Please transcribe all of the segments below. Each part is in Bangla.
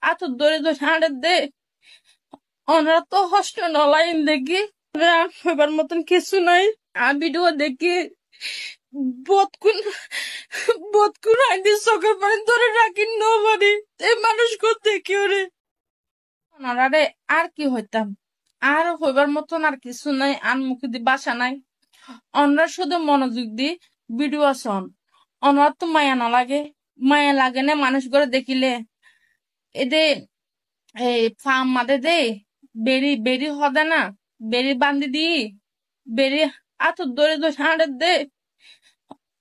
আতো দরে তো ছাড়ে দে ওনারা তো হস্ট নলাইন দেখি হইবার মতন কিছু নাই ভিডিও দেখি বতকুন বতকুন আইদি সকাল পানি ধরে রাখি নবারি এই মানুষ করতে কি ওরে ওনারা রে আর কি হইতাম আর হইবার মতন আর কিছু নাই আর মুখে দি বাসা নাই ওনারা শুধু মনোযোগ দি ভিডিও আসন ওনার তো মায়া লাগে না মানুষ করে দেখিলে এদে এই ফার্ম মাদে দে বেরি হদে না বেরি বান্ধি দি বেরি আতো দরে তো ছাড়ে দে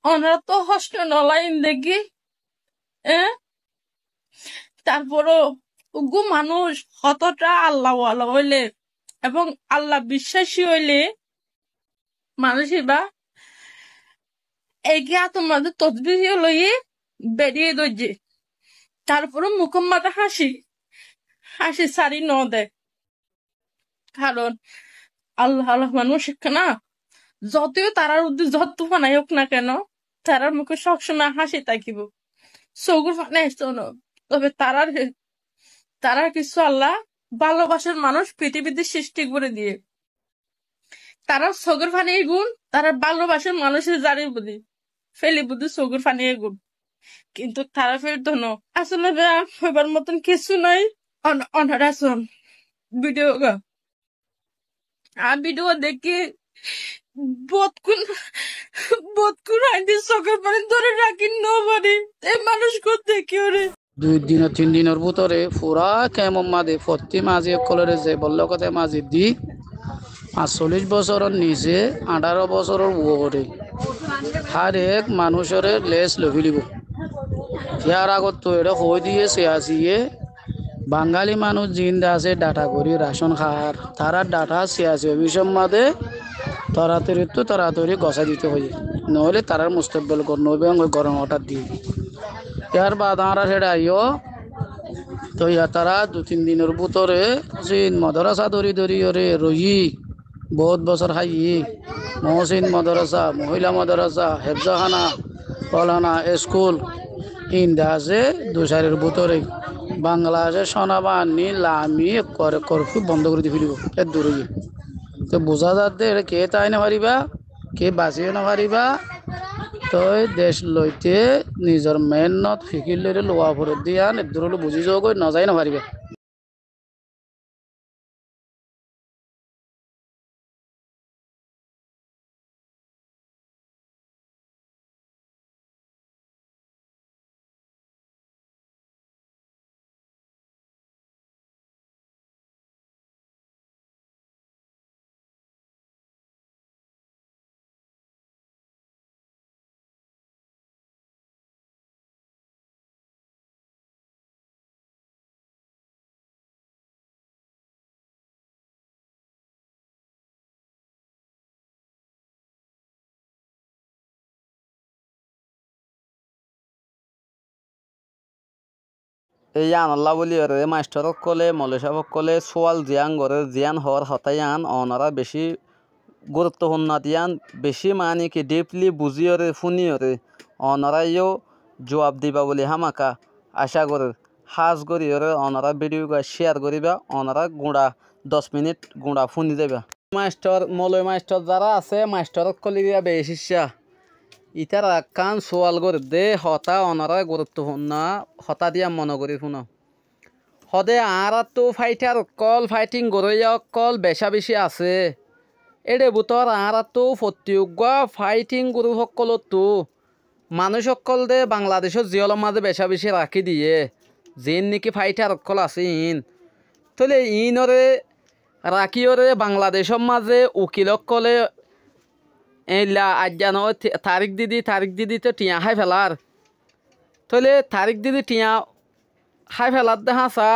ওনারা তো হস্ট নলাইন দেখি তারপরও উগু মানুষ কতটা আল্লাহ হইলে এবং আল্লাহ বিশ্বাসী হইলে মানুষই বা এগিয়া তোমাদের তদবির লইয়ে বেরিয়ে দইছে তারপরে মুখম মাথা হাসি সারি ন দেয় কারণ আল্লাহ মানুষ না যতই তারার উদ্দেশ্য যত ফানাই হোক না কেন তারার মুখে সবসময় হাসি থাকিব চৌগুর ফানাই না তবে তারার কিছু আল্লাহ ভালোবাসার মানুষ পৃথিবীতে সৃষ্টি করে দিয়ে তারা চৌগুর ফানি গুণ তারা ভালোবাসার মানুষের জারি বুদ্ধি ফেলি বুদ্ধি চৌগুর ফানি গুণ কিন্তু তারা ফেরত ন আসলে হইবার মতন কিছু নাই অনারা শোন ভিডিও দেখি বতকুন আইদি সকাল পানি ধরে রাখি নবারি এই মানুষ করতে কি ওরে 2 দিন 3 দিনের ভিতরে পুরা কেমন মাঝে প্রতি মাঝে কলরে যে বলল কথা মাঝে দি 40 বছরের নিচে 18 বছরের ওরে আর এক মানুষের লেস লভিলিব ইয়ার আগত তো এটা হয়ে দিয়েছে আসিয়ে বাঙালি মানুষ জিন্দা আছে ডাটা করি রাশন খার তারা ডাটা সিয়াসি অভিষেক মাদে তাড়াতাড়ি গসা দিতে হয় নহলে তারার মুস্তকবেল নবে গরম হঠাৎ দিয়ে ইয়ার বাদ আমরা সেটা আইও তো ইয়া তারা 2-3 দিনের ভিতরে মাদ্রাসা ধরি ওরে রহি বহুত বছর খাইয়ে মহসিন মাদ্রাসা মহিলা মাদ্রাসা হেফজাখানা পলানা স্কুল ইন্দা আছে 2 সালের ভিতরে বাংলাদেশে সোনাবাহিনী লামি করফিউ বন্ধ করে দিয়ে ফেলিব এর দূরে তো বোঝা যাচ্ছে এটা কে তাই না পারিবা কে বাঁচিয়ে না পারিবা তো দেশ লইতে নিজের মেহনত ফিকির লইলে লোয়া ফরত দিয়া এর দূরে বুঝি যাও নজাই না পারিবা এই আল্লাহ বলি ওরে মাস্টারক কলে মলেশাবক কলে সোয়াল জিয়ান গড়ে জিয়ান হওয়ার হতায়ান অনারা বেশি গুরুত্বপূর্ণ দিয়ান বেশি মানে কি ডিপলি বুঝি ওরে শুনি ওরে অনারাইও জবাব দিবা বলি হামাকা আশা করে হাজ করি ওরে অনারা ভিডিও শেয়ার করিবা অনারা গুঁড়া 10 মিনিট গুঁড়া শুনি দেবা মাস্টার মলয় মাস্টার যারা আছে মাস্টারক কলে দিয়া বেশি ইতার কান সোয়াল করে দে হতা অনারা গুরুত্বপূর্ণ হতা দিয়া মনে করি শুনো সদে আর তো ফাইটার ফাইটিং গরইয়া কল বেশি আছে এডে বুতর আর তো প্রতিযোগ্য ফাইটিং গরু সকলতো মানুষ সকল দে বাংলাদেশের জিয়লৰ মাঝে বেশি রাখি দিয়ে যেন নাকি ফাইটার কল আছে তাহলে ইনরে রাখিওরে বাংলাদেশের মাঝে উকিল কলে এইলা আজ্ঞান তারিখ দিদি তো টিয়া খাই ফেলার তাহলে তারিখ দিদি টিয়া খাই ফেলার দেখা চা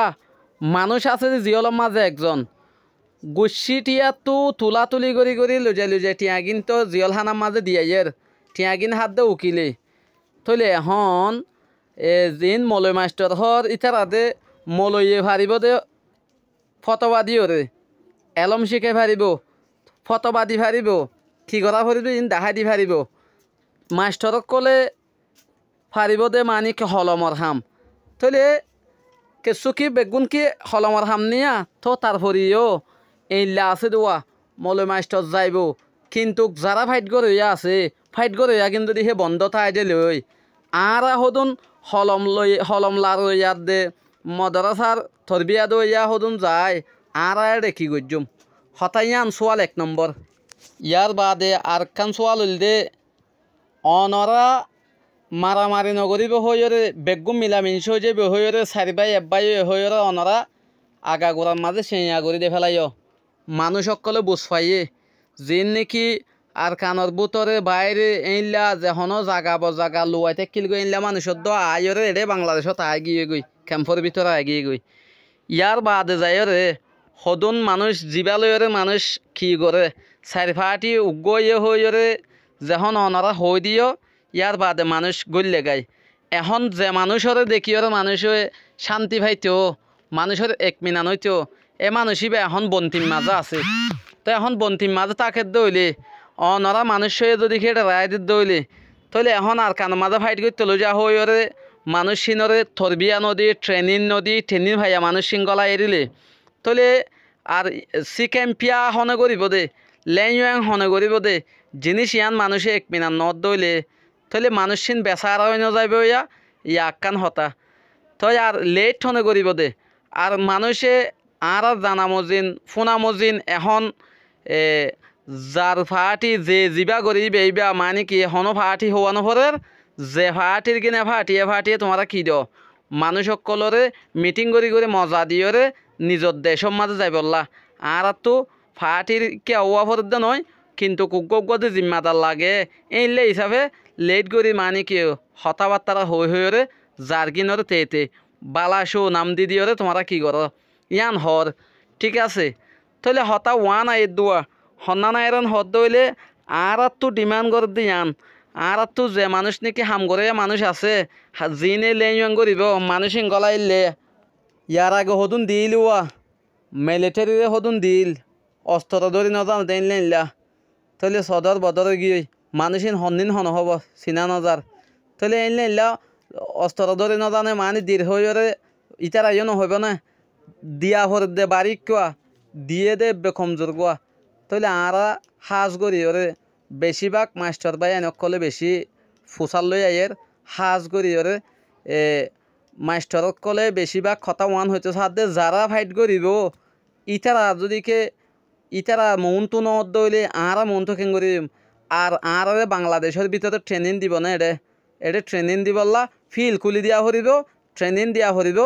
মানুষ আছে জিয়লৰ মাঝে একজন গুচ্ছি টিয়া তো তুলাতুলি করি করি লুজাই টিয়াগিন তো জিয়ল হানার মাঝে দিয়াইয়ের টিয়াগিন হাত দে উকিলে থইলে এখন জিন মলয় মাস্টার হর ইতারাতে মলয়ে ভারিব দে ফতবাদী ওরে এলম শিখে ভারিব ফতবাদী ভারিব কি করা ভারিব ইন দাহাই দি ভারিব মাস্টারক কলে ভারিব দে মানিক হলমর হাম থইলে কেসু কি বেগুন কি হলমর হাম নিয়া তো তারপরিও এইলা আছে দোয়া মলয় মাস্টার যাইব কিন্তু যারা ফাইট করে আছে ফাইট করে কিন্তু দিহে বন্ধ থাই দে লই আর হদুন হলম লার ইয়ার দে মদরাসার থরবিয়া দইয়া হদুন যায় আর দেখি গজ্জুম হতাইয়ান সোয়াল 1 নম্বর ইয়ার বাদে আর কান সোয়াল দে অনরা মারামারি নগরিব হইরে বেগুম মিলামিশ হয়ে যাবে হইরে 4 ভাই 1 ভাই হইরে অনরা আগাগোড়ার মাঝে সেঁয়া করে দে ফেলাইও মানুষ সকলে বুঝ পাইয়ে যিন নাকি আর কানর বুতরে বাইরে এইলা যেহনো জাগা লুয়াইতে কিলগো এইলা মানুষের দ আয়রে এড়ে বাংলাদেশত আয় গিয়ে গই ক্যাম্পর ভিতরে আয় গিয়ে গই ইয়ার বাদে যায়রে সদন মানুষ জীবালয়রে মানুষ কি করে 4 ফাটি উগয়ে হইরে যখন অনারা হই দিও ইয়ার বাদে মানুষ গল্লে গায় এখন যে মানুষরে দেখিওরে মানুষ শান্তি পাইতো মানুষের এক মিনান হইতো এ মানুষই এখন বন্তিম মাঝে আছে তো এখন বন্তিম মাঝে তাকে দইলে অনরা মানুষ যদি খেটে রায় দিতে দইলে তাহলে এখন আর কান মাঝে ফাইট করতে যা হইরে মানুষ সিনরে থরবিয়া নদী ট্রেনিং ভাইয়া মানুষ সিংগলা এরিলে তাহলে আর সিকেম্পিয়া হনে করিব দে লেং হনে করিব দে জিনিস ইয়ান মানুষে এক মিনান নদ দইলে তাহলে মানুষ সিন বেচারা হয়ে যাইব ইয়া আকান হতা তই আর লেট হনে করিব দে আর মানুষে আর জানা মজিন ফোনা মজিন এখন যার ফাটি যে জিবা করিবে এইবা মানে কি এখনো ফাটি হওয়ানো পরের যে ফাটির কিনে ফাটিয়ে তোমরা কি দিও মানুষ সকলরে মিটিং করে মজা দিয়রে নিজের দেশের মাঝে যাই বললা আর তো ফাটির কে হওয়া পরের দে নয় কিন্তু কুকুগতে জিম্মাদার লাগে এইলে হিসাবে লেট করি মানে কি হতাবার্তারা হইরে যার কিনরে তেতে বালাসো নাম দিয়রে তোমরা কি করো ইয়ান হর ঠিক আছে তাহলে হতা ওয়ান আয়ের দোয়া হন্না এরন হদ দইলে আর তো ডিমান্ড করে দিয়ান আর তো যে মানুষ নাকি হাম করে মানুষ আছে জিনে লেন করিব মানুষ গলাইলে ইয়ার আগে হদুন দিল মিলিটারিরে হদুন দিল অস্ত্র ধরি নজান দেন লেনলা তাহলে সদর বদরে গিয়ে মানুষিন হন্দিন হন হব চিনা নজার তাহলে এই লেনলা অস্ত্র ধরি নজানে মানে দীর হইরে ইটার আইও নহইব না দিয়া ভর দে বাড়ি কোয়া দিয়ে দে কমজোর কোয়া তাহলে আরা হাজ করি ওরে বেশিরভাগ মাস্টার ভাই এনেকলে বেশি ফুসাল লই আইয়ের হাজ করি ওরে মাস্টারক কলে বেশিরভাগ কথা ওয়ান হইতে সাথে যারা ফাইট করিব ইতারা যদিকে ইতারা মৌনটো নদ দইলে আরা মৌনটো কেন করিম আর আরে বাংলাদেশের ভিতরে ট্রেনিং দিব না এডে ট্রেনিং দিবল্লা ফিল খুলি দিয়া হরিব ট্রেনিং দিয়া হরিব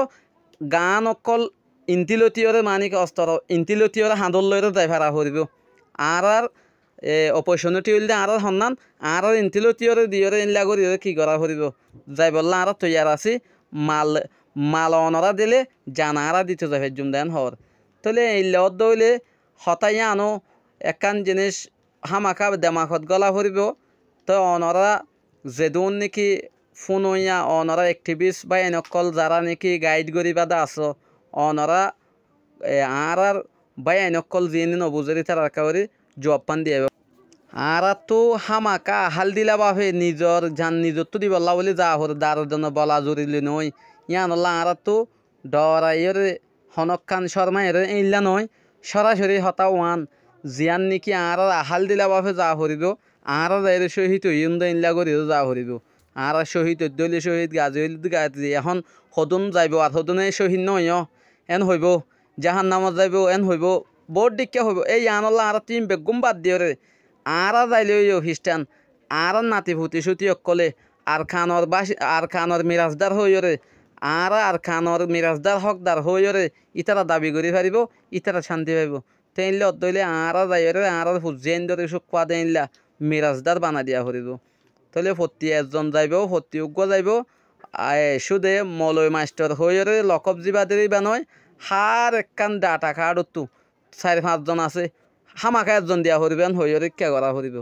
গান অকল ইন্টিলতিয়রে মানিক অস্ত্র ইন্টিলতিয়রে হাঁদর লইরে ড্রাইভার হরিব আর অপরচুনিটি হইলে আর সন্ধান আর ইন্টিলতিয়রে দিয়রে ইনলা করি কি করা হরিব যাই বললা আর তৈয়ার আছি মাল অনরা দিলে জানারা দিতে যাবে জুম দেন হর তাহলে এই লত দইলে হতাই আনো একান জিনিস হামাকা দেমাকত গলা হরিব তো অনরা যেদুন নাকি ফোন হইয়া অনরা এক্টিভিস্ট বা এনেকল যারা নাকি গাইড করি বাদা আছো অনরা আর বাই এনেকল যিনি নবুজেরি তার কাউরি জব পান দিয়ে আর তো হামাকা হাল দিলা বাপে নিজর জান নিজর তো দিবল্লা বলে যা হর দার জন্য বলা জুরিলি নই ইয়ানল্লা আর তো ডরাইয়ের হনকান শর্মায়ের এইলা নয় সরাসরি হতা ওয়ান জিয়ান নাকি আর হাল দিলা বাপে যা হরিব আর এর শহীদ হইন ইনলা করিও যা হরিব আর শহীদ দলীয় শহীদ গাজী গাজী এখন সদন যাইব আর সদনে শহীদ নয় এন হইব জাহান নামত যাইব এন হইব বোর্ড দিকে হইব এই আনল্লা আর তিন বেগুম বাদ দিয়রে আর যাইলে খ্রিস্টান আর নাতি ভূতি সুতি অকলে আর খানর মিরাজদার হইরে আর খানর মিরাজদার হকদার হইরে ইতারা দাবি করি পারিব ইতারা শান্তি পাইব তেইলে অদইলে আর যাইরে আর হুজেন ধরে শুকুয়া দেইলা মিরাজদার বানা দিয়া হরিব তাহলে ফতি একজন যাইব ফতি উগ্র যাইব সুদে মলয় মাস্টার হইরে লকব জিবা দেরি বানয় হার একখান ডাটা কার্ড উত্তু 4-5 জন আছে হামাকা একজন দিয়া হরিবেন হইয়া রক্ষা করা হরিব